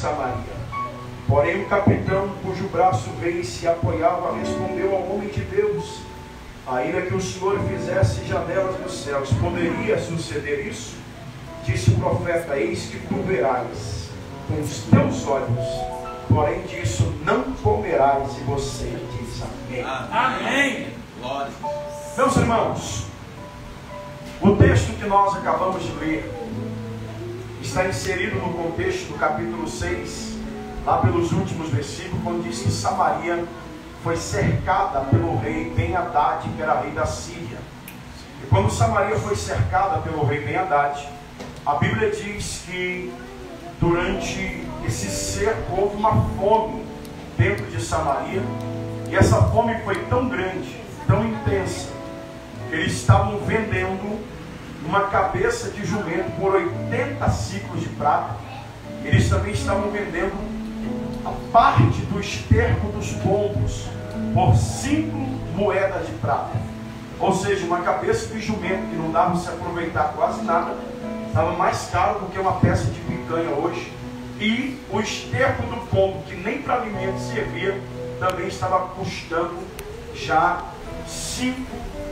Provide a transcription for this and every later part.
Samaria. Porém o capitão, cujo braço o rei se apoiava, respondeu ao homem de Deus: ainda que o Senhor fizesse janelas nos céus, poderia suceder isso? Disse o profeta: eis que tu verás com os teus olhos, porém disso não comerás. E você diz amém. Amém. Glória. Meus irmãos, o texto que nós acabamos de ler está inserido no contexto do capítulo 6, lá pelos últimos versículos, quando diz que Samaria foi cercada pelo rei Ben-Hadad, que era rei da Síria. E quando Samaria foi cercada pelo rei Ben-Hadad, a Bíblia diz que durante esse cerco houve uma fome dentro de Samaria, e essa fome foi tão grande, tão intensa, que eles estavam vendendo uma cabeça de jumento por 80 ciclos de prata. Eles também estavam vendendo a parte do esterco dos pombos por 5 moedas de prata. Ou seja, uma cabeça de jumento que não dava para se aproveitar quase nada, estava mais caro do que uma peça de picanha hoje. E o esterco do pombo, que nem para alimento servia, também estava custando já 5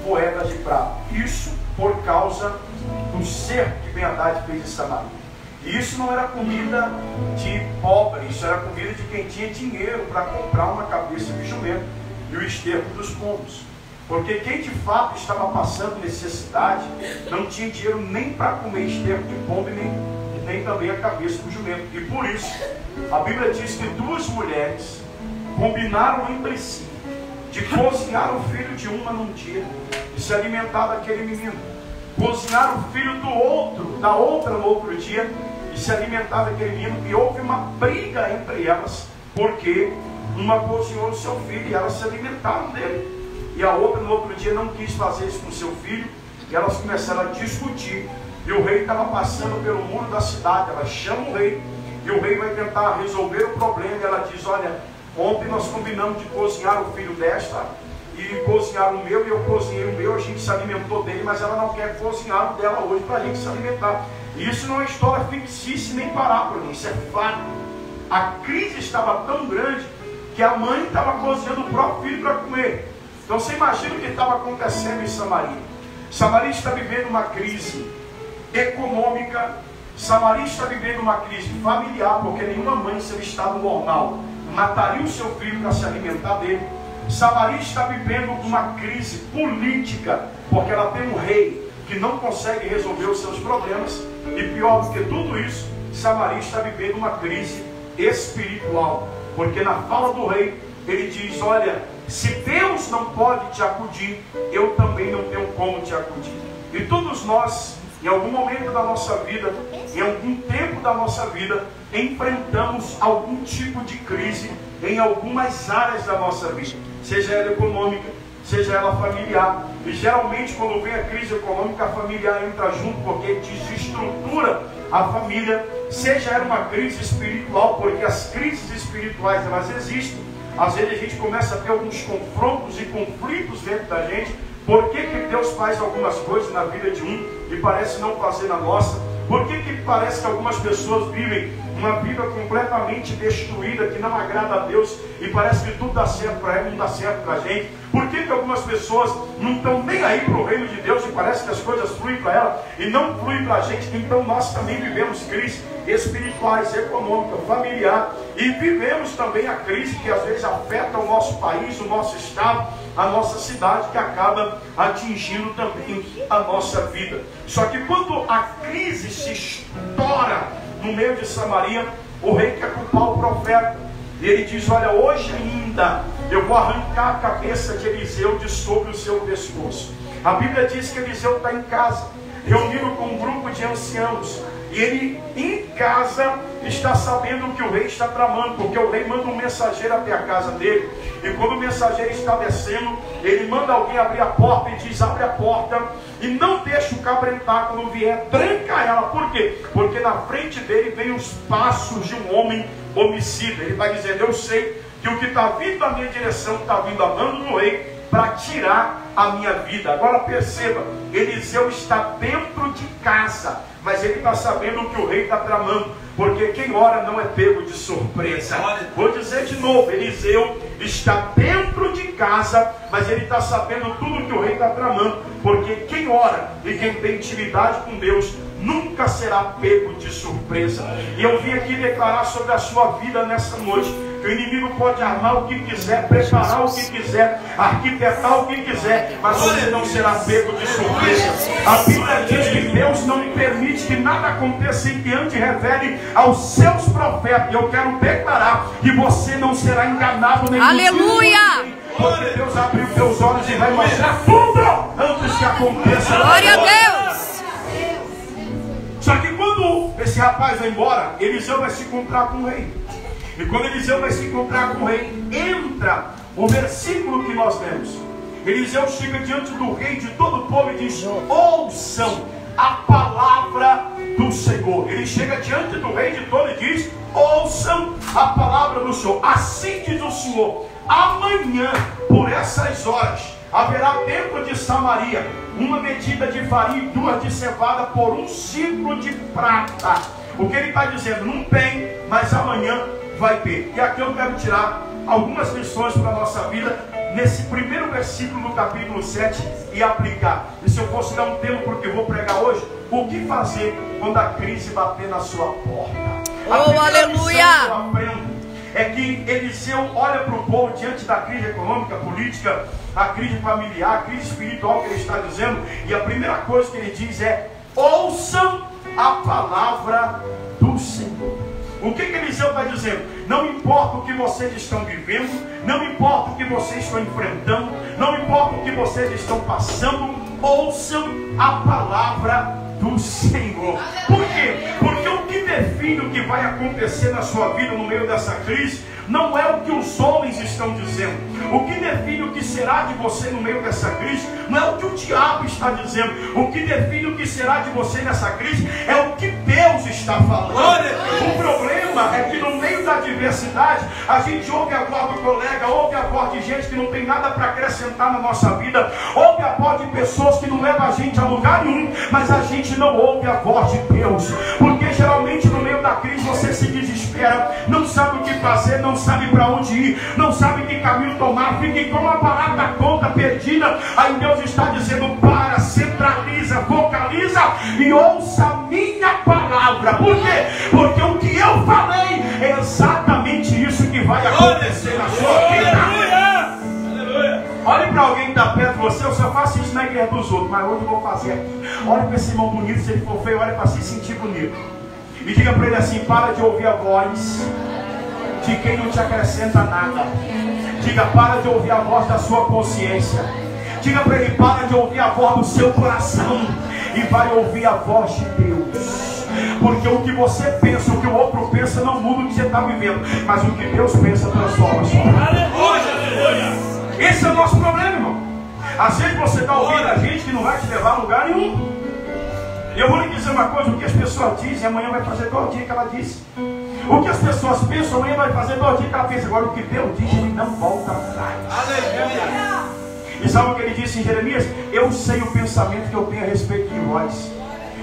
moedas de prata. Isso por causa do cerco que Ben-Hadad fez em Samaria. E isso não era comida de pobre, isso era comida de quem tinha dinheiro para comprar uma cabeça de jumento e o esterco dos pombos. Porque quem de fato estava passando necessidade não tinha dinheiro nem para comer esterco de pombo e nem também a cabeça do jumento. E por isso, a Bíblia diz que 2 mulheres combinaram entre si de cozinhar o filho de uma num dia e se alimentar daquele menino, cozinhar o filho do outro, da outra no outro dia e se alimentar daquele menino. E houve uma briga entre elas, porque uma cozinhou o seu filho e elas se alimentaram dele, e a outra no outro dia não quis fazer isso com o seu filho, e elas começaram a discutir. E o rei estava passando pelo muro da cidade, ela chama o rei, e o rei vai tentar resolver o problema, e ela diz: olha, ontem nós combinamos de cozinhar o filho desta e cozinhar o meu, e eu cozinhei o meu, a gente se alimentou dele, mas ela não quer cozinhar o dela hoje para a gente se alimentar. E isso não é história fictícia nem parábola, isso é fato. A crise estava tão grande que a mãe estava cozinhando o próprio filho para comer. Então você imagina o que estava acontecendo em Samaria. Samaria está vivendo uma crise econômica, Samaria está vivendo uma crise familiar, porque nenhuma mãe, em seu estado normal, mataria o seu filho para se alimentar dele. Samaria está vivendo uma crise política, porque ela tem um rei que não consegue resolver os seus problemas. E pior do que tudo isso, Samaria está vivendo uma crise espiritual, porque na fala do rei, ele diz: olha, se Deus não pode te acudir, eu também não tenho como te acudir. E todos nós, em algum momento da nossa vida, em algum tempo da nossa vida, enfrentamos algum tipo de crise em algumas áreas da nossa vida, seja ela econômica, seja ela familiar. E geralmente quando vem a crise econômica, a familiar entra junto, porque desestrutura a família. Seja ela uma crise espiritual, porque as crises espirituais elas existem. Às vezes a gente começa a ter alguns confrontos e conflitos dentro da gente. Por que Deus faz algumas coisas na vida de um e parece não fazer na nossa? Por que parece que algumas pessoas vivem uma vida completamente destruída, que não agrada a Deus, e parece que tudo dá certo para ela e não dá certo para a gente? Por que algumas pessoas não estão nem aí para o reino de Deus e parece que as coisas fluem para ela e não fluem para a gente? Então nós também vivemos crises espirituais, econômicas, familiar, e vivemos também a crise que às vezes afeta o nosso país, o nosso estado, a nossa cidade, que acaba atingindo também a nossa vida. Só que quando a crise se estoura no meio de Samaria, o rei quer culpar o profeta. E ele diz: olha, hoje ainda eu vou arrancar a cabeça de Eliseu de sobre o seu pescoço. A Bíblia diz que Eliseu está em casa, reunido com um grupo de anciãos. E ele em casa está sabendo que o rei está tramando, porque o rei manda um mensageiro até a casa dele. E quando o mensageiro está descendo, ele manda alguém abrir a porta e diz: abre a porta e não deixa o cabra entrar. Quando vier, tranca ela. Por quê? Porque na frente dele vem os passos de um homem homicida. Ele vai dizer: eu sei que o que está vindo na minha direção está vindo a mando do rei para tirar a minha vida. Agora perceba, Eliseu está dentro de casa, mas ele está sabendo o que o rei está tramando, porque quem ora não é pego de surpresa. Vou dizer de novo, Eliseu está dentro de casa, mas ele está sabendo tudo que o rei está tramando, porque quem ora e quem tem intimidade com Deus nunca será pego de surpresa. E eu vim aqui declarar sobre a sua vida nessa noite, que o inimigo pode armar o que quiser, preparar o que quiser, arquitetar o que quiser, mas você não será pego de surpresa. A Bíblia diz que Deus não permite que nada aconteça sem que antes revele aos seus profetas. E eu quero declarar que você não será enganado nem. Aleluia! Porque Deus abriu teus olhos e vai mostrar tudo antes que aconteça. Glória a Deus! Só que quando esse rapaz vai embora, Eliseu vai se encontrar com o rei. E quando Eliseu vai se encontrar com o rei, entra o versículo que nós lemos. Eliseu chega diante do rei de todo o povo e diz: ouçam a palavra do Senhor. Ele chega diante do rei de todo e diz: ouçam a palavra do Senhor. Assim diz o Senhor: amanhã, por essas horas, haverá dentro de Samaria uma medida de farinha e 2 de cevada por 1 ciclo de prata. O que ele está dizendo? Não tem, mas amanhã vai ter. E aqui eu quero tirar algumas lições para a nossa vida nesse primeiro versículo do capítulo 7 e aplicar. E se eu fosse dar um tema para o que eu vou pregar hoje, o que fazer quando a crise bater na sua porta? Oh, aleluia! Que eu aprendo é que Eliseu olha para o povo diante da crise econômica, política, a crise familiar, a crise espiritual que ele está dizendo, e a primeira coisa que ele diz é: ouçam a palavra do Senhor. O que Eliseu está dizendo? Não importa o que vocês estão vivendo, não importa o que vocês estão enfrentando, não importa o que vocês estão passando, ouçam a palavra do Senhor. Por quê? Porque o que define o que vai acontecer na sua vida no meio dessa crise não é o que os homens estão dizendo. O que define o que será de você no meio dessa crise não é o que o diabo está dizendo. O que define o que será de você nessa crise é o que Deus está falando. O problema é que no meio da adversidade a gente ouve a voz do colega, ouve a voz de gente que não tem nada para acrescentar na nossa vida, ouve a voz de pessoas que não levam a gente a lugar nenhum, mas a gente não ouve a voz de Deus, porque geralmente no meio da crise você se desespera, não sabe o que fazer, não sabe para onde ir, não sabe que caminho tomar, fica com uma parada tonta, perdida. Aí Deus está dizendo: para, centraliza, focaliza e ouça a minha palavra. Por quê? Porque o que eu falei é exatamente isso que vai acontecer na sua vida. Olhe para alguém que está perto de você. Eu só faço isso na igreja dos outros, mas hoje eu vou fazer aqui. Olhe para esse irmão bonito, se ele for feio, olhe para se sentir bonito e diga para ele assim: para de ouvir a voz de quem não te acrescenta nada. Diga: para de ouvir a voz da sua consciência. Diga para ele: para de ouvir a voz do seu coração e vai ouvir a voz de Deus. Porque o que você pensa, o que o outro pensa não muda o que você está vivendo, mas o que Deus pensa transforma a sua vida. Esse é o nosso problema, irmão. Às vezes você está ouvindo a gente que não vai te levar a lugar nenhum. E eu vou lhe dizer uma coisa: o que as pessoas dizem amanhã vai fazer igual o dia que ela disse. O que as pessoas pensam amanhã vai fazer igual o dia que ela fez. Agora o que Deus diz, ele não volta atrás. Aleluia. E sabe o que ele disse em Jeremias? Eu sei o pensamento que eu tenho a respeito de vós.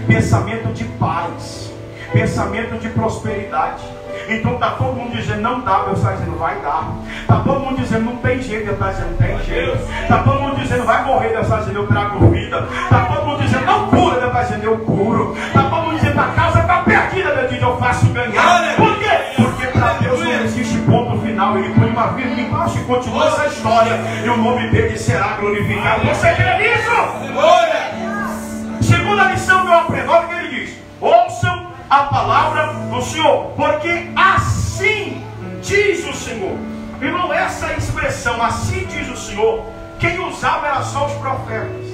Pensamento de paz, pensamento de prosperidade. Então está todo mundo dizendo: não dá, Deus está dizendo: vai dar. Está todo mundo dizendo: não tem jeito, Deus está dizendo: tem jeito. Está todo mundo dizendo: vai morrer, Deus está dizendo: eu trago vida. Está todo mundo dizendo: não cura, Deus está dizendo: eu curo. Está todo mundo dizendo: a casa está perdida, Deus diz: eu faço ganhar. Por quê? Porque para Deus não existe ponto final. Ele põe uma vírgula embaixo e continua essa história, e o nome dele será glorificado. Você crê nisso? Segunda lição que eu aprendo, olha o que ele diz: ouçam a palavra do Senhor, porque assim diz o Senhor. Irmão, essa expressão, assim diz o Senhor, quem usava era só os profetas.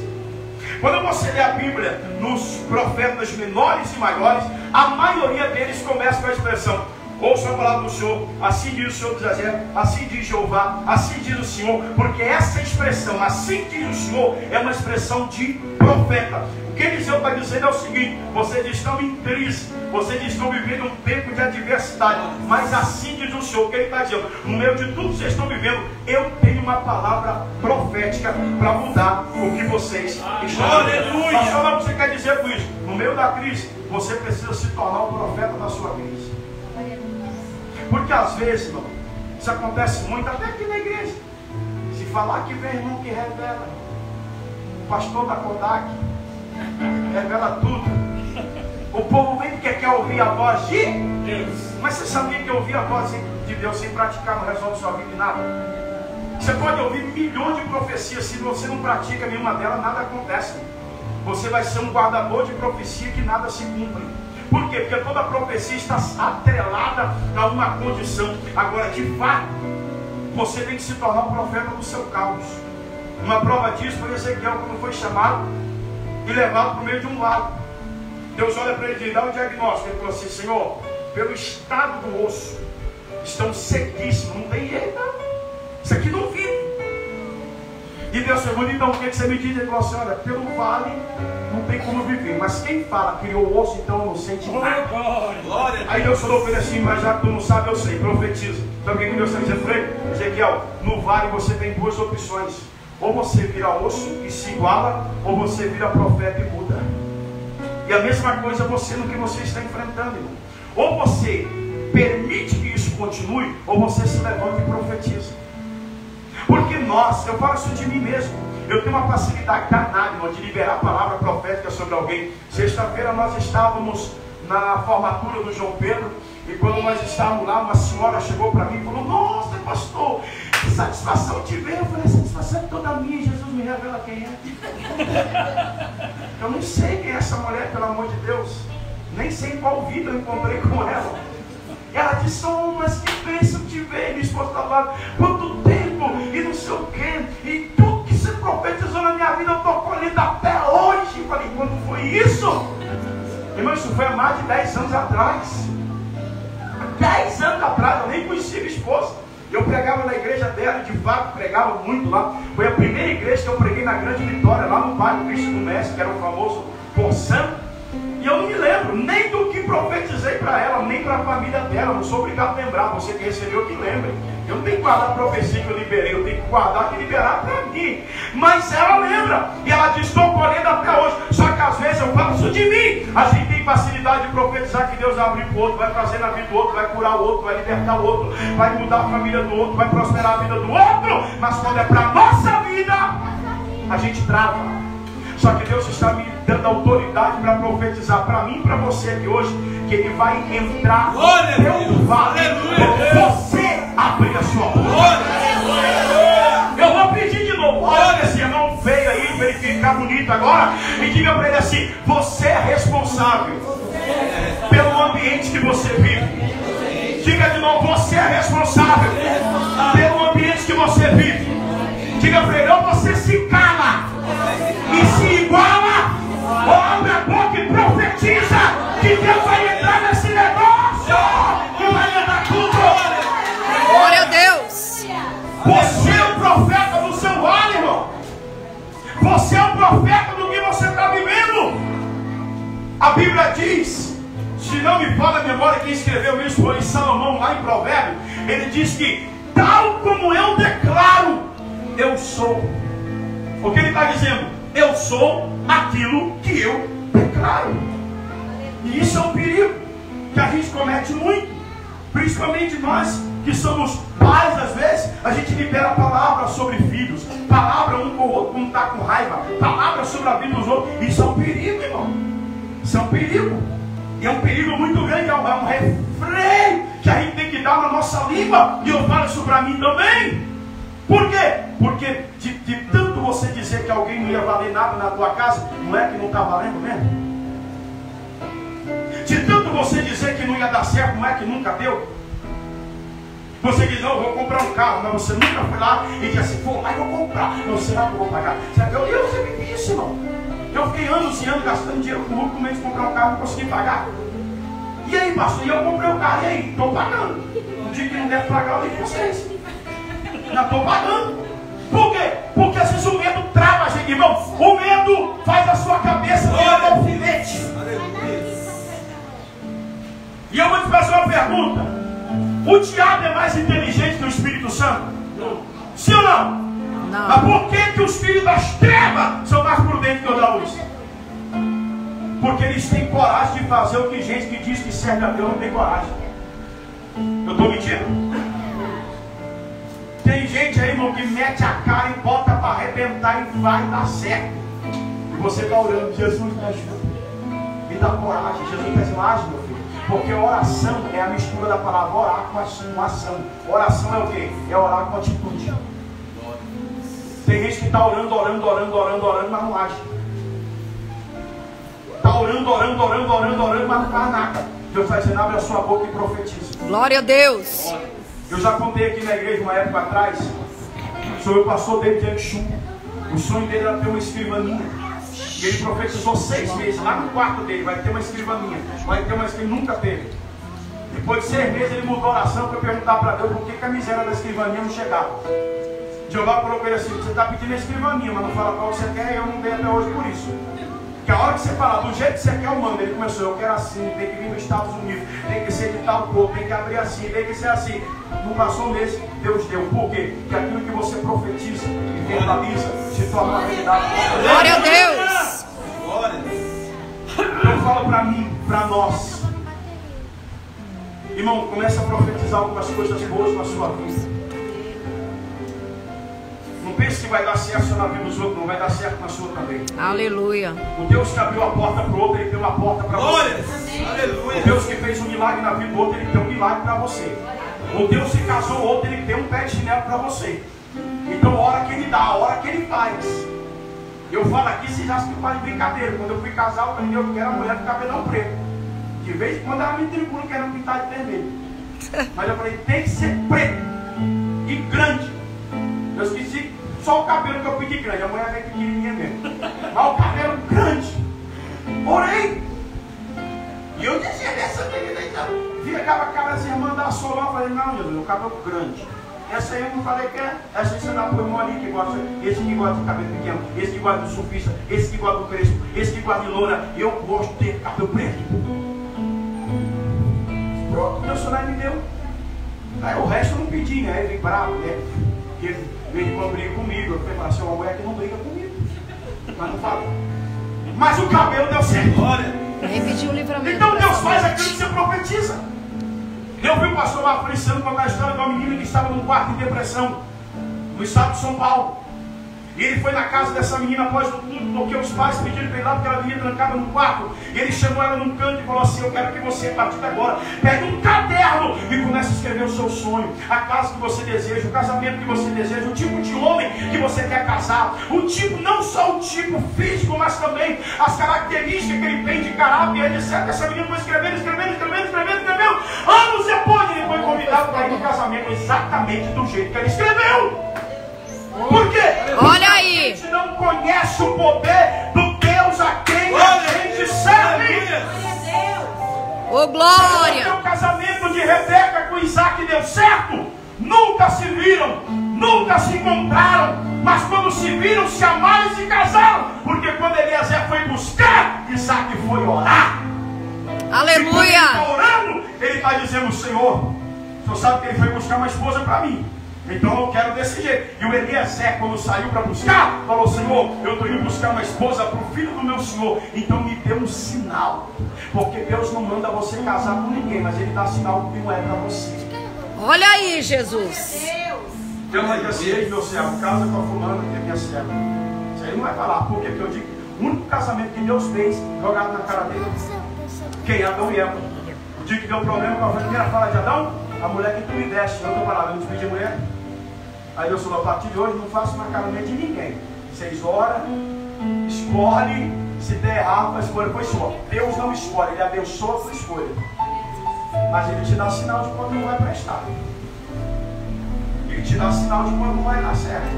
Quando você lê a Bíblia, nos profetas menores e maiores, a maioria deles começa com a expressão: ouça a palavra do Senhor, assim diz o Senhor dos Exércitos, assim diz Jeová, assim diz o Senhor. Porque essa expressão, assim diz o Senhor, é uma expressão de profeta. O que Eliseu está dizendo é o seguinte: vocês estão em crise, vocês estão vivendo um tempo de adversidade, mas assim diz o Senhor. O que ele está dizendo? No meio de tudo que vocês estão vivendo, eu tenho uma palavra profética para mudar o que vocês estão vivendo. Mas só o que você quer dizer com isso? No meio da crise, você precisa se tornar o profeta da sua crise. Porque às vezes, irmão, isso acontece muito até aqui na igreja. Se falar que vem irmão que revela, o pastor da Kodak revela tudo. O povo vem porque quer ouvir a voz de Deus. Mas você sabia que ouvir a voz de Deus sem praticar não resolve sua vida em nada? Você pode ouvir milhões de profecias, se você não pratica nenhuma delas, nada acontece. Você vai ser um guardador de profecia que nada se cumpre. Por quê? Porque toda profecia está atrelada a uma condição. Agora, de fato, você tem que se tornar o profeta do seu caos. Uma prova disso foi Ezequiel, quando foi chamado e levado para o meio de um lago. Deus olha para ele e dá um diagnóstico. Ele falou assim: Senhor, pelo estado do osso, estão sequíssimos, não tem jeito, não. Isso aqui não vive. E Deus perguntou: então o que você me diz? Ele falou assim: olha, pelo vale não tem como viver, mas quem fala criou o osso, então não sente nada. Aí Deus falou para ele assim: mas já que tu não sabe, eu sei, profetiza. Então o que Deus está dizendo para ele? Ezequiel, no vale você tem duas opções: ou você vira osso e se iguala, ou você vira profeta e muda. E a mesma coisa você no que você está enfrentando, irmão. Ou você permite que isso continue, ou você se levanta e profetiza. Porque nós, eu falo isso de mim mesmo, eu tenho uma facilidade danada, irmão, de liberar a palavra profética sobre alguém. Sexta-feira nós estávamos na formatura do João Pedro, e quando nós estávamos lá, uma senhora chegou para mim e falou: nossa, pastor, que satisfação te ver. Eu falei: a satisfação é toda minha, Jesus me revela quem é. Eu não sei quem é essa mulher, pelo amor de Deus, nem sei em qual vida eu encontrei com ela. Ela disse: oh, mas que bênção te ver. Minha esposa estava lá: quanto tempo, e não sei o quê, e tudo que você profetizou na minha vida eu estou colhendo até hoje. Eu falei: quando foi isso? Irmão, isso foi há mais de 10 anos atrás. 10 anos atrás, eu nem conhecia minha esposa. Eu pregava na igreja dela, de fato, pregava muito lá. Foi a primeira igreja que eu preguei na Grande Vitória, lá no bairro Cristo do Mestre, que era o famoso Porção. E eu não me lembro nem do que profetizei para ela, nem para a família dela. Não sou obrigado a lembrar, você que recebeu que lembre. Eu não tenho que guardar a profecia que eu liberei, eu tenho que guardar que liberar para mim. Mas ela lembra, e ela diz: estou colhendo até hoje. Só que às vezes eu falo isso de mim. A gente tem facilidade de profetizar que Deus vai abrir para o outro, vai fazer na vida do outro, vai curar o outro, vai libertar o outro, vai mudar a família do outro, vai prosperar a vida do outro. Mas quando é para a nossa vida, a gente trava. Só que Deus está me dando autoridade para profetizar para mim e para você aqui hoje, que Ele vai entrar no teu vale quando você abrir a sua boca. Eu vou pedir de novo: olha esse irmão feio aí, para ele ficar bonito agora, e diga para ele assim: você é responsável pelo ambiente que você vive. Diga de novo: você é responsável pelo ambiente que você vive. Diga para ele: ou você se cala e se iguala, ou abre a boca e profetiza que Deus vai entrar nesse negócio e vai lhe dar tudo. Glória a Deus. Você é o profeta do seu vale, irmão. Você é o profeta do que você está vivendo. A Bíblia diz, se não me falha a memória, quem escreveu isso foi Salomão, lá em Provérbios. Ele diz que tal como eu declaro, eu sou. O que ele está dizendo? Eu sou aquilo que eu declaro. E isso é um perigo que a gente comete muito. Principalmente nós que somos pais, às vezes, a gente libera palavras sobre filhos. Palavra um com o outro quando está com raiva. Palavra sobre a vida dos outros. Isso é um perigo, irmão. Isso é um perigo. E é um perigo muito grande. É um refreio que a gente tem que dar na nossa língua. E eu falo isso para mim também. Por quê? Porque de tanto você dizer que alguém não ia valer nada na tua casa, não é que não está valendo mesmo? De tanto você dizer que não ia dar certo, não é que nunca deu? Você diz: não, vou comprar um carro, mas você nunca foi lá e disse assim: pô, mas eu vou comprar. Não, será que eu vou pagar? Eu sempre vi isso, irmão. Eu fiquei anos e anos gastando dinheiro com o mês de comprar um carro e não consegui pagar. E aí, pastor, e eu comprei o carro, e aí? Estou pagando. No dia que não deve pagar, eu digo para vocês: já estou pagando. Por quê? Porque às vezes o medo trava a gente, irmão. O medo faz a sua cabeça virar um alfinete. E eu vou te fazer uma pergunta: o diabo é mais inteligente que o Espírito Santo? Não. Sim ou não? Não. Mas por que os filhos das trevas são mais prudentes que os da luz? Porque eles têm coragem de fazer o que gente que diz que serve a Deus não tem coragem. Eu estou mentindo? Tem gente aí, irmão, que mete a cara e bota para arrebentar e vai dar certo. E você está orando, Jesus me ajuda. Me dá coragem. Jesus está dizendo, age, meu filho. Porque oração é a mistura da palavra orar com ação. Oração é o quê? É orar com atitude. Tem gente que está orando, mas não age. Está orando, mas não faz nada. Deus está dizendo, abre a sua boca e profetiza. Glória a Deus. Eu já contei aqui na igreja uma época atrás sobre o pastor David Anchum. O sonho dele era ter uma escrivaninha. E ele profetizou 6 meses. Lá no quarto dele vai ter uma escrivaninha. Vai ter uma escrivaninha, nunca teve. Depois de 6 meses ele mudou a oração para perguntar para Deus por que a miséria da escrivaninha não chegava. Jeová falou para ele assim, você está pedindo a escrivaninha, mas não fala qual que você quer, e eu não dei até hoje por isso. Que a hora que você falar do jeito que você quer, eu mando. Ele começou, eu quero assim, tem que vir nos Estados Unidos, tem que ser de tal cor, tem que abrir assim, tem que ser assim. Não passou um mês, Deus deu. Por quê? Porque aquilo que você profetiza e verbaliza se torna uma realidade. Glória a Deus. Então fala para mim, para nós. Irmão, começa a profetizar algumas coisas boas na sua vida. Não pense que vai dar certo só na vida dos outros, não vai dar certo na sua também. Aleluia. O Deus que abriu a porta para o outro, Ele tem uma porta para você. Aleluia. O Deus que fez um milagre na vida do outro, Ele tem um milagre para você. O Deus que casou o outro, Ele tem um pé de chinelo para você. Então a hora que Ele dá, a hora que Ele faz. Eu falo aqui, vocês acham que faz brincadeira. Quando eu fui casar, eu falei, eu quero a mulher de cabelão preto. De vez em quando ela me tribuna querendo pintar de vermelho. Mas eu falei, tem que ser preto e grande. Eu esqueci só o cabelo que eu pedi grande. A mulher veio pequenininha mesmo. Mas o cabelo grande. Orei. E eu dizia dessa menina então. Via aquela cara assim, a mandar solar. Eu falei, não, Jesus, o cabelo grande. Essa aí eu não falei que é. Essa aí você dá pro irmão ali que gosta. Esse que gosta de cabelo pequeno. Esse que gosta do surfista. Esse que gosta do crespo. Esse que gosta de loura. Eu gosto de ter cabelo preto. Pronto, Deus só me deu. Aí o resto eu não pedi, né? Ele vem bravo, né? Porque ele quando briga comigo, eu falei assim, uma mulher que não briga comigo. Mas não fala. Mas o cabelo deu certo. Nem pediu o livramento. Então Deus faz aquilo que você profetiza. Eu vi o pastor Marfriciano contar a história de uma menina que estava num quarto de depressão no estado de São Paulo. E ele foi na casa dessa menina após tudo, porque os pais pediram para ele lá, porque ela vinha trancada no quarto. E ele chamou ela num canto e falou assim, eu quero que você, a partir de agora, pegue um caderno e comece a escrever o seu sonho, a casa que você deseja, o casamento que você deseja, o tipo de homem que você quer casar, o tipo, não só o tipo físico, mas também as características que ele tem de caráter, etc. Essa menina foi escrevendo. Anos depois ele foi convidado para ir no casamento exatamente do jeito que ele escreveu. Por quê? Olha aí. A gente não conhece o poder do Deus a quem a gente serve. Ô, glória. O casamento de Rebeca com Isaac deu certo. Nunca se viram, nunca se encontraram. Mas quando se viram, se amaram e se casaram. Porque quando Eliezer foi buscar, Isaac foi orar. Aleluia. E quando ele está orando, ele está dizendo, Senhor, o Senhor sabe que ele foi buscar uma esposa para mim. Então eu quero desse jeito. E o Eliezer, quando saiu para buscar, falou, Senhor, eu estou indo buscar uma esposa para o filho do meu Senhor. Então me dê um sinal. Porque Deus não manda você casar com ninguém, mas Ele dá sinal que não é para você. Olha aí, Jesus. Deus vai dizer assim, ei, meu servo, casa com a fulana que é minha serva. Isso aí não vai falar. Por quê? Porque eu digo, o único casamento que Deus fez, jogado na cara dele, quem? Adão e Eva. O dia que deu problema com a primeira fala de Adão, a mulher que tu me deste, eu estou parado, eu não te pedi mulher. Aí Deus falou, a partir de hoje não faço mais casamento de ninguém. Vocês oram, escolhe, se der errado, a escolha foi sua. Deus não escolhe, Ele abençoa a sua escolha. Mas Ele te dá sinal de quando não vai prestar. Ele te dá sinal de quando não vai dar certo.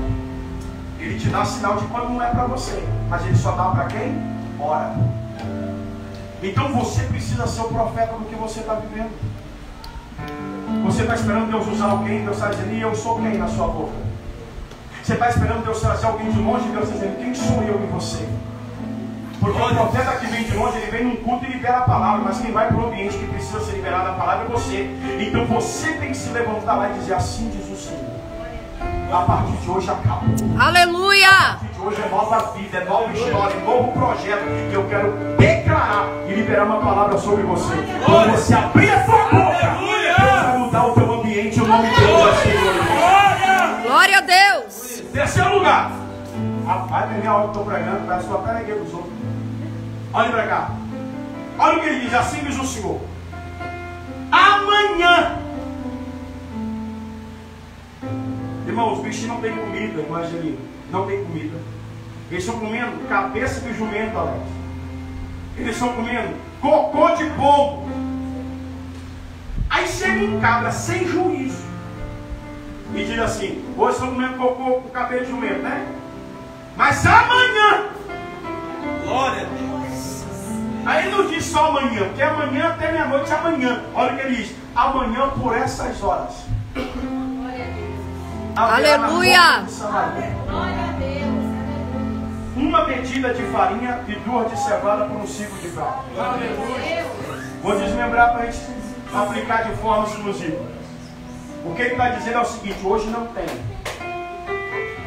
Ele te dá sinal de quando não é para você. Mas Ele só dá para quem? Ora. Então você precisa ser o profeta do que você está vivendo. Você está esperando Deus usar alguém, Deus está dizendo, e eu sou quem na sua boca? Você está esperando Deus trazer alguém de longe, Deus está dizendo, quem sou eu e você? Porque o profeta que vem de longe, ele vem num culto e libera a palavra, mas quem vai para o ambiente que precisa ser liberada a palavra é você. Então você tem que se levantar lá e dizer, assim diz o Senhor. A partir de hoje acabou. Aleluia. A partir de hoje é nova vida, é nova história, é novo projeto que eu quero declarar declarar e liberar uma palavra sobre você. Quando você abrir a sua boca, Deus vai mudar o teu ambiente. O nome de Deus vai ser glorificado. Glória a Deus. Terceiro lugar. Vai ter minha hora que eu estou pregando, vai só peguei dos outros. Olha para cá. Olha o que ele diz, assim diz o Senhor. Amanhã. Irmão, os bichinhos não têm comida, imagina. Não tem comida. Eles estão comendo cabeça de jumento, Alex. Eles estão comendo cocô de pombo. Aí chega um cabra sem juízo e diz assim: hoje estão comendo cocô com cabelo de jumento, né? Mas amanhã, glória a Deus. Aí não diz só amanhã, porque amanhã até meia-noite, amanhã. Olha o que ele diz: amanhã por essas horas. Aleluia. Uma medida de farinha e 2 de cevada por um ciclo de prata. Vou desmembrar para a gente aplicar de forma exclusiva. O que ele está dizendo é o seguinte: hoje não tem,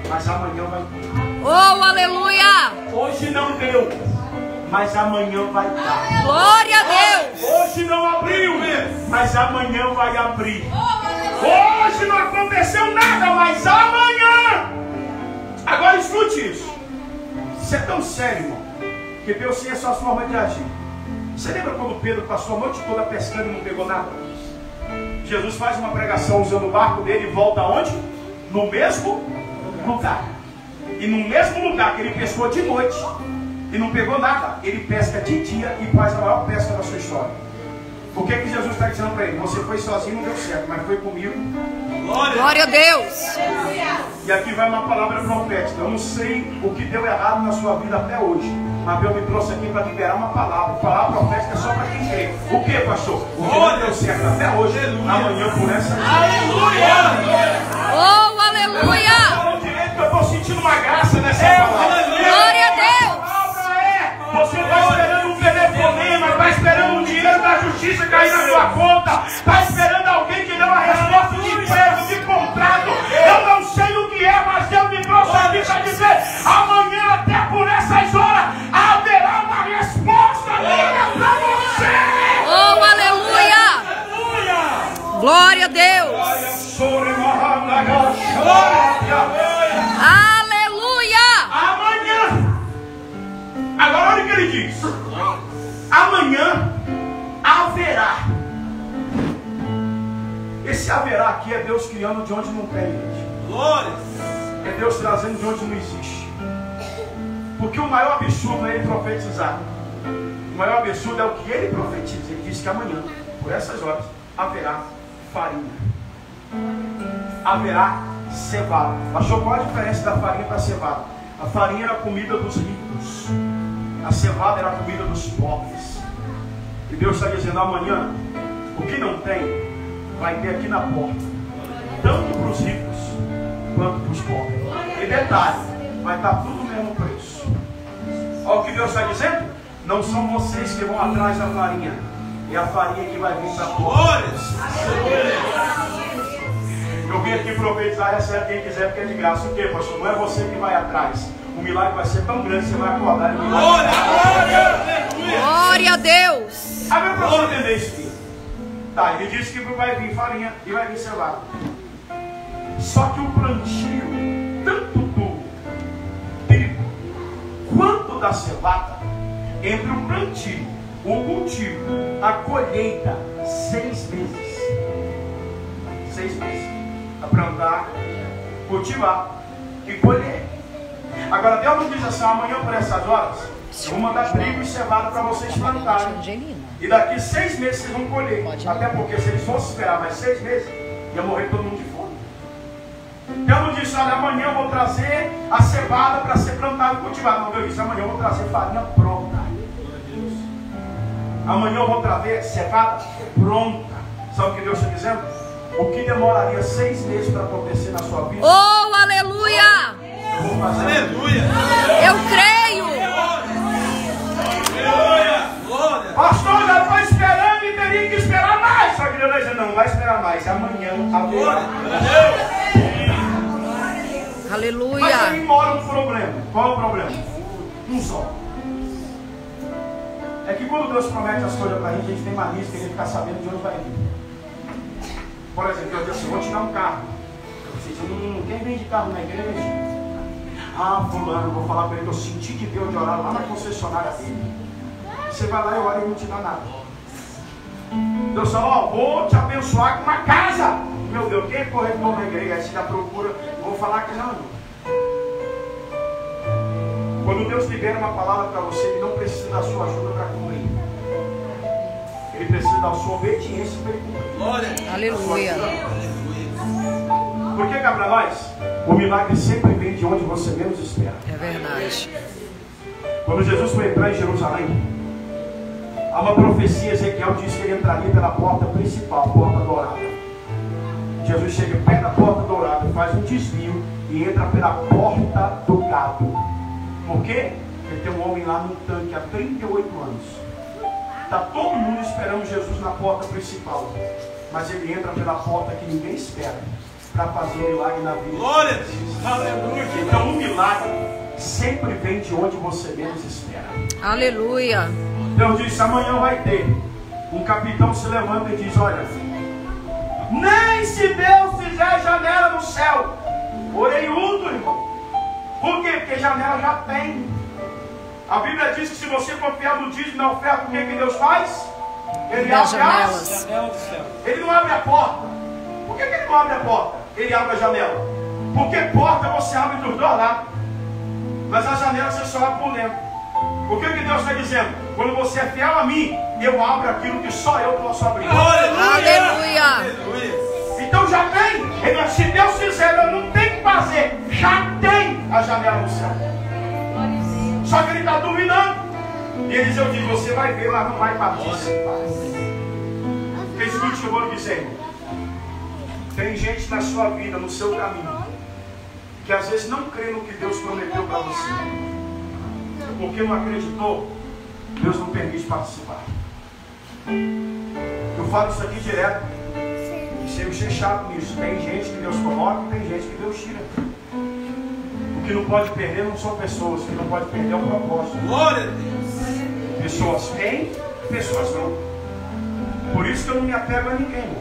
mas amanhã vai ter. Oh, aleluia! Hoje não deu, mas amanhã vai dar. Glória a Deus! Hoje não abriu, mas amanhã vai abrir. Hoje não aconteceu nada, mas amanhã. Agora escute isso. Isso é tão sério, irmão, que Deus tem a sua forma de agir. Você lembra quando Pedro passou a noite toda pescando e não pegou nada? Jesus faz uma pregação usando o barco dele e volta aonde? No mesmo lugar. E no mesmo lugar que ele pescou de noite e não pegou nada, ele pesca de dia e faz a maior pesca da sua história. O que Jesus está dizendo para ele? Você foi sozinho, não deu certo, mas foi comigo. Glória a Deus. E aqui vai uma palavra profética. Eu não sei o que deu errado na sua vida até hoje, mas Deus me trouxe aqui para liberar uma palavra. Palavra profética é só para quem crê. O que, pastor? O que não deu certo até hoje, amanhã por essa. Aleluia! Oh, aleluia! Eu estou sentindo uma graça nessa palavra. Glória a Deus! Você está esperando um telefonema, está esperando um dinheiro da justiça cair na sua conta, está esperando alguém que dê uma resposta de emprego, de contrato. Eu não sei o que é, mas Deus me trouxe aqui para dizer: amanhã, até por essas horas, haverá uma resposta minha para você. Oh, aleluia! Glória a Deus! Aleluia! Amanhã. Agora olha o que ele diz: amanhã haverá. Esse haverá aqui é Deus criando de onde não tem, gente. Glória. É Deus trazendo de onde não existe. Porque o maior absurdo é ele profetizar. O maior absurdo é o que ele profetiza. Ele diz que amanhã, por essas horas, haverá farinha. Haverá cevada. Achou qual a diferença da farinha para a cevada? A farinha era a comida dos ricos, a cevada era a comida dos pobres. E Deus está dizendo: amanhã, o que não tem, vai ter aqui na porta, tanto para os ricos quanto para os pobres. E detalhe, vai estar tudo no mesmo preço. Olha o que Deus está dizendo: não são vocês que vão atrás da farinha, é a farinha que vai vir para a porta. Eu vim aqui profetizar, recebe quem quiser, porque é de graça. O que, pastor? Não é você que vai atrás. O milagre vai ser tão grande que você vai acordar e o milagre. Glória a Deus! Agora para você entender isso aqui. Tá, ele disse que vai vir farinha e vai vir cevada. Só que o plantio, tanto do trigo quanto da cevada, entre o plantio, o cultivo, a colheita, 6 meses. 6 meses. A plantar, cultivar e colher. Agora Deus não diz assim: amanhã por essas horas eu vou mandar trigo e cevada para vocês plantarem. E daqui 6 meses vocês vão colher. Até porque se eles fossem esperar mais 6 meses, ia morrer todo mundo de fome. Deus não disse: olha, amanhã eu vou trazer a cevada para ser plantada e cultivada. Não, Deus disse: amanhã eu vou trazer farinha pronta. Amanhã eu vou trazer cevada pronta. Sabe o que Deus está dizendo? O que demoraria 6 meses para acontecer na sua vida? Oh, aleluia! Eu vou fazer. Aleluia! Eu creio! Aleluia! Pastor, já estou esperando e teria que esperar mais. Só que Deus vai dizer: não vai esperar mais. Amanhã haverá. Aleluia! Mas aí mora um problema. Qual é o problema? Um só. É que quando Deus promete as coisas para a gente tem mania de querer ficar sabendo de onde vai vir. Por exemplo, eu disse assim, vou te dar um carro. Você diz, quem vende carro na igreja? Ah, fulano, vou falar para ele que eu senti de Deus de orar lá na concessionária dele. Você vai lá e ora e não te dá nada. Deus fala, vou te abençoar com uma casa. Meu Deus, quem é corretor na igreja? Aí você já procura, vou falar que não. Quando Deus libera uma palavra para você, Ele não precisa da sua ajuda para cumprir. Ele precisa da sua obediência para ele cumprir. Glória. Aleluia. Por que, para nós? O milagre sempre vem de onde você menos espera. É verdade. Quando Jesus foi entrar em Jerusalém, há uma profecia, Ezequiel diz que ele entraria pela porta principal, a porta dourada. Jesus chega perto da porta dourada, faz um desvio e entra pela porta do gado. Por quê? Porque tem um homem lá no tanque há 38 anos. Está todo mundo esperando Jesus na porta principal. Mas ele entra pela porta que ninguém espera, para fazer um milagre na vida. Glória! Aleluia! Então o milagre sempre vem de onde você menos espera. Aleluia! Deus disse, amanhã vai ter. Um capitão se levanta e diz, olha, nem se Deus fizer janela no céu, orelhudo, irmão. Por quê? Porque janela já tem. A Bíblia diz que se você confiar no dízimo na oferta, o que Deus faz? Ele abre as janelas. Ele não abre a porta. Por que ele não abre a porta? Ele abre a janela. Porque porta você abre dos dois lados. Mas a janela você só abre por dentro. O que Deus está dizendo? Quando você é fiel a mim, eu abro aquilo que só eu posso abrir. Aleluia! Então já tem. Se Deus fizer, eu não tenho que fazer. Já tem a janela no céu. Só que ele está duvidando. E ele diz, eu digo, você vai ver, mas não vai participar. Porque escute o que eu vou lhe dizer, irmão. Tem gente na sua vida, no seu caminho, que às vezes não crê no que Deus prometeu para você. Porque não acreditou, Deus não permite participar. Eu falo isso aqui direto. E sempre ser chato nisso. Tem gente que Deus coloca e tem gente que Deus tira. O que não pode perder não são pessoas. O que não pode perder é o propósito. Glória a Deus. Pessoas têm, pessoas não. Por isso que eu não me apego a ninguém.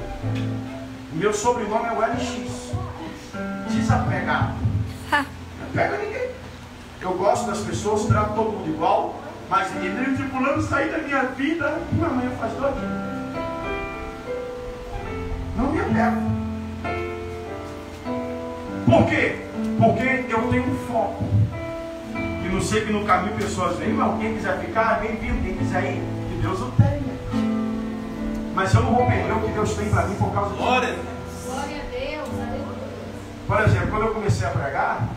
Meu sobrenome é o LX. Desapegado. Não apego a ninguém. Eu gosto das pessoas, trato todo mundo igual. Mas ninguém de fulano sair da minha vida. Minha mãe faz doido. Não me apego. Por quê? Porque eu tenho um foco. E não sei que no caminho pessoas vêm, irmão, quem quiser ficar, bem-vindo. Quem quiser ir, que Deus o tenha. Mas eu não vou perder o que Deus tem para mim por causa disso. Glória a Deus. Por exemplo, quando eu comecei a pregar,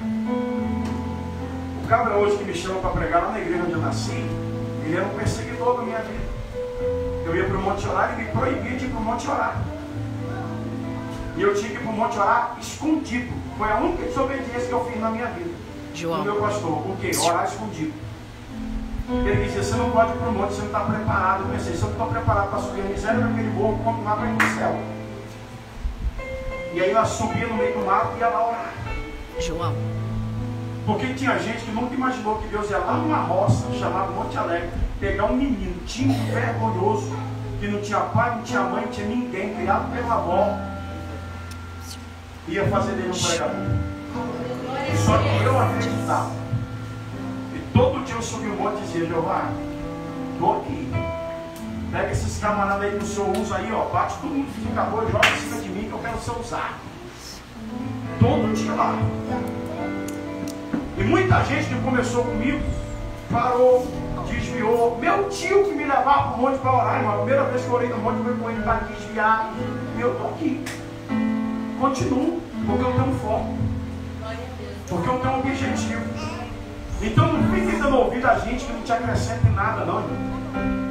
o cabra hoje que me chama para pregar lá na igreja onde eu nasci, ele era um perseguidor da minha vida. Eu ia para o Monte Orar e me proibia de ir para o Monte Orar. E eu tinha que ir para o Monte Orar escondido. Foi a única desobediência que eu fiz na minha vida. João. O meu pastor, o quê? Orar escondido. Ele dizia, você não pode ir para o monte, você não está preparado. Eu pensei, se eu não estou preparado para subir a miséria daquele morro, como lá para ir para o céu. E aí eu subia no meio do mato e ia lá orar. João. Porque tinha gente que nunca imaginou que Deus ia lá numa roça chamada Monte Alegre, pegar um menino tímido, vergonhoso, que não tinha pai, não tinha mãe, não tinha ninguém, criado pela avó, ia fazer dele um pregador. Só que eu acreditava. E todo dia eu subia o monte e dizia, Jeová, estou aqui. Pega esses camaradas aí que o senhor usa aí, ó, bate todo mundo que fica doido, joga em cima de mim que eu quero ser usado. Todo dia lá. E muita gente que começou comigo parou, desviou. Meu tio que me levava para o monte para orar, irmão. A primeira vez que eu orei no monte foi com ele para desviar. E eu estou aqui. Continuo, porque eu tenho um foco. Porque eu tenho um objetivo. Então não fique dando ouvido a gente que não te acrescenta em nada, não, irmão.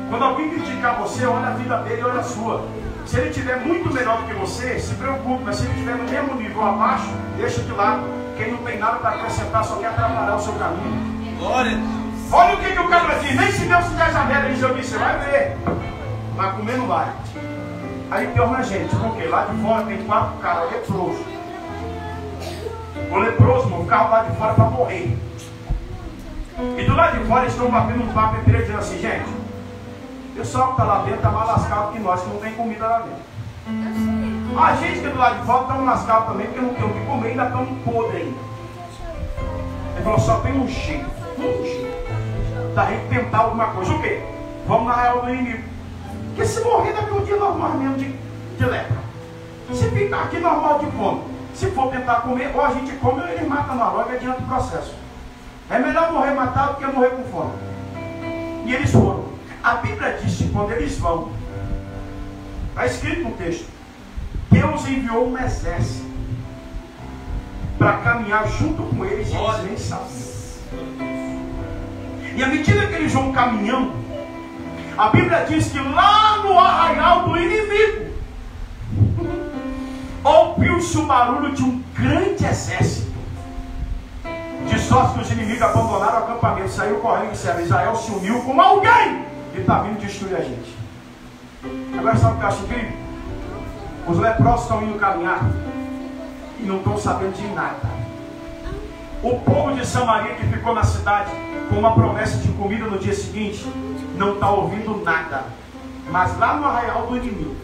Quando alguém criticar você, olha a vida dele e olha a sua. Se ele estiver muito melhor do que você, se preocupe. Mas se ele estiver no mesmo nível abaixo, deixa de lado. Quem não tem nada para acrescentar só quer atrapalhar o seu caminho. Glória. Olha o que o cara diz. Nem se Deus fizer janela, ele diz, eu disse, você vai ver. Mas comer não vai. Aí pior na gente, porque lá de fora tem 4 caras leprosos. O leproso, irmão, ficava lá de fora para morrer. E do lado de fora eles estão batendo um papo entre eles dizendo assim, gente, O pessoal que está lá dentro está mais lascado que nós, que não tem comida lá dentro. A gente que é do lado de fora estamos lascados também, porque não tem o que comer, ainda estamos podres ainda. Ele falou, só tem um jeito da gente tentar alguma coisa. O quê? Vamos na real do inimigo. Porque se morrer daqui um dia normal mesmo de lepra. Se ficar aqui normal de fome, se for tentar comer, ou a gente come ou ele mata na loja adiante do processo. É melhor morrer matado do que morrer com fome. E eles foram. A Bíblia diz que quando eles vão, está escrito no texto, Deus enviou um exército para caminhar junto com eles e eles nem sabiam. E à medida que eles vão caminhando, a Bíblia diz que lá no arraial do inimigo ouviu-se o barulho de um grande exército. De sorte que os inimigos abandonaram o acampamento, saíram correndo e disseram: Israel se uniu com alguém que está vindo destruir a gente. Agora sabe o que eu acho incrível? Os leprosos estão indo caminhar e não estão sabendo de nada. O povo de Samaria que ficou na cidade com uma promessa de comida no dia seguinte não está ouvindo nada. Mas lá no arraial do inimigo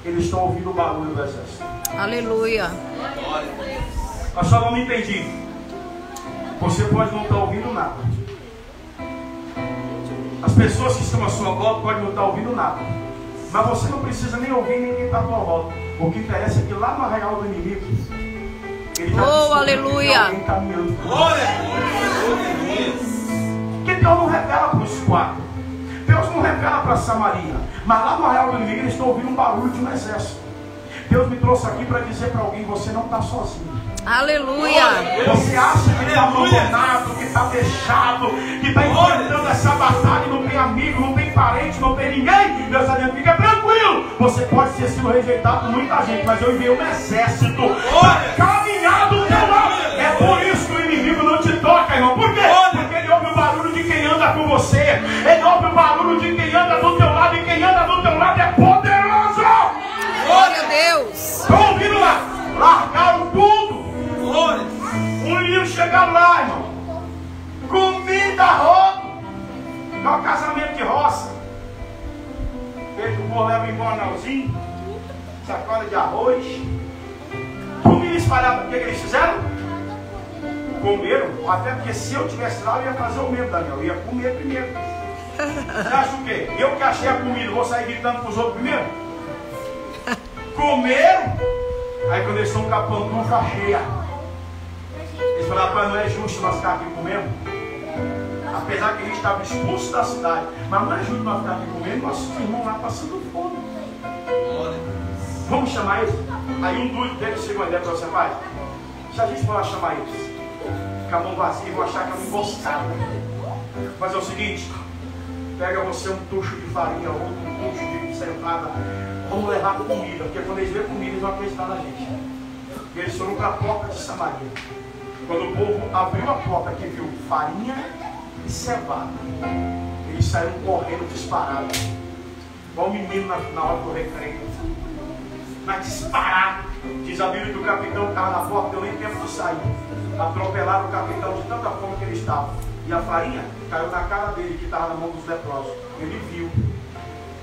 eles estão ouvindo o barulho do exército. Aleluia. Mas só não me entendi. Você pode não estar ouvindo nada. As pessoas que estão à sua volta podem não estar ouvindo nada. Mas você não precisa nem ouvir nem quem está à sua volta. O que interessa é que lá no arraial do inimigo ele já aleluia. alguém caminhando. Porque Deus não revela para os quatro. Deus não revela para Samaria. Mas lá no arraial do inimigo eles estão ouvindo um barulho de um exército. Deus me trouxe aqui para dizer para alguém: você não está sozinho. Aleluia. Você acha que está abandonado, que está deixado, que está enfrentando essa batalha, não tem amigo, não tem parente, não tem ninguém? Deus está dizendo: fica tranquilo. Você pode ter sido rejeitado por muita gente, mas eu enviei um exército para caminhar do teu lado. É por isso que o inimigo não te toca, irmão. Por quê? Porque ele ouve o barulho de quem anda com você. Ele ouve o barulho de quem anda do teu lado, e quem anda do teu lado é poderoso. Glória a Deus. Estão ouvindo lá? Largaram tudo. Um livro chegaram lá, irmão. Comida roda. É um casamento de roça. Veja, o povo leva um embornalzinho, sacola de arroz, comida espalhada. O que eles fizeram? Comeram. Até porque se eu tivesse lá, eu ia fazer o mesmo, Daniel. Eu ia comer primeiro. Você acha o quê? Eu que achei a comida, vou sair gritando para os outros primeiro? Comeram. Aí quando eles estão com a pantufa cheia, eles falaram: rapaz, não é justo nós ficar aqui comendo. Apesar que a gente estava expulso da cidade, mas não é justo nós ficar aqui comendo, nossos irmãos lá passando fome. Vamos chamar eles? Aí um deles chegou a ideia para você: pai, se a gente for lá chamar eles, com a mão vazia, vão achar que é uma emboscada. Mas é o seguinte: pega você um tucho de farinha, outro um tucho de cevada, vamos levar comida, porque quando eles verem comida, eles vão acreditar na gente. E eles foram para a porta de Samaria. Quando o povo abriu a porta, que viu farinha e cevada, eles saíram correndo disparados, igual o menino na hora do recreio. Mas disparado. Diz a Bíblia que o capitão estava na porta, deu nem tempo de sair. Atropelaram o capitão de tanta forma que ele estava. E a farinha caiu na cara dele, que estava na mão dos leprosos. Ele viu.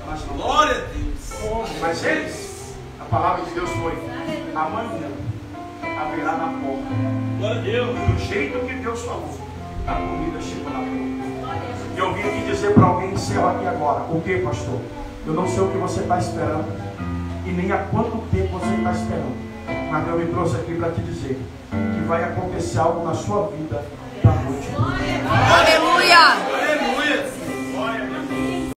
Mas não. Glória a Deus. Mas eles, a palavra de Deus foi: amanhã haverá na porta. Glória a Deus. Do jeito que Deus falou, a comida chegou na porta. E eu vim aqui dizer para alguém: encerro aqui agora. O que, pastor? Eu não sei o que você está esperando, e nem há quanto tempo você está esperando. Mas Deus me trouxe aqui para te dizer que vai acontecer algo na sua vida da noite.